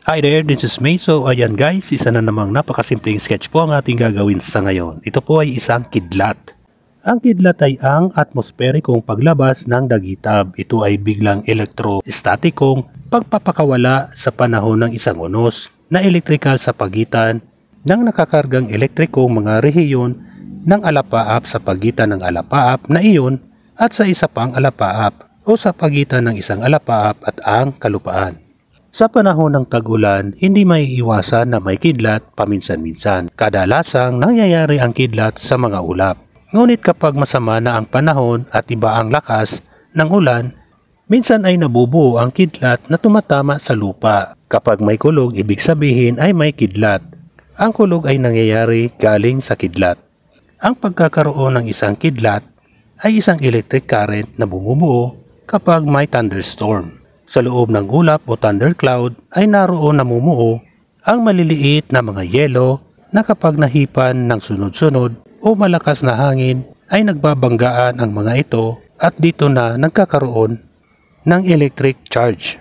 Hi there, this is May. So ayan guys, isa na namang napakasimpleng sketch po ang ating gagawin sa ngayon. Ito po ay isang kidlat. Ang kidlat ay ang atmosperikong paglabas ng dagitab. Ito ay biglang elektrostatikong pagpapakawala sa panahon ng isang unos na elektrikal sa pagitan ng nakakargang elektrikong mga rehiyon ng alapaap sa pagitan ng alapaap na iyon at sa isa pang alapaap o sa pagitan ng isang alapaap at ang kalupaan. Sa panahon ng tag-ulan, hindi maiiwasan na may kidlat paminsan-minsan. Kadalasang nangyayari ang kidlat sa mga ulap. Ngunit kapag masama na ang panahon at iba ang lakas ng ulan, minsan ay nabubuo ang kidlat na tumatama sa lupa. Kapag may kulog, ibig sabihin ay may kidlat. Ang kulog ay nangyayari galing sa kidlat. Ang pagkakaroon ng isang kidlat ay isang electric current na bumubuo kapag may thunderstorm. Sa loob ng ulap o thundercloud ay naroon namumuo ang maliliit na mga yelo na kapag nahipan ng sunod-sunod o malakas na hangin ay nagbabanggaan ang mga ito at dito na nagkakaroon ng electric charge.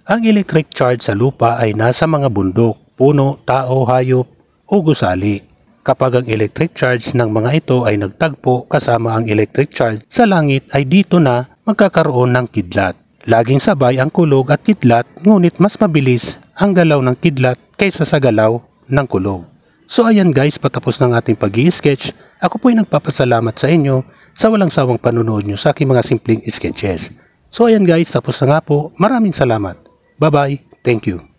Ang electric charge sa lupa ay nasa mga bundok, puno, tao, hayop o gusali. Kapag ang electric charge ng mga ito ay nagtagpo kasama ang electric charge sa langit ay dito na magkakaroon ng kidlat. Laging sabay ang kulog at kidlat, ngunit mas mabilis ang galaw ng kidlat kaysa sa galaw ng kulog. So ayan guys, patapos ng ating pag-i-sketch. Ako po ay nagpapasalamat sa inyo sa walang sawang panunood nyo sa aking mga simpleng sketches. So ayan guys, tapos na nga po. Maraming salamat. Bye bye. Thank you.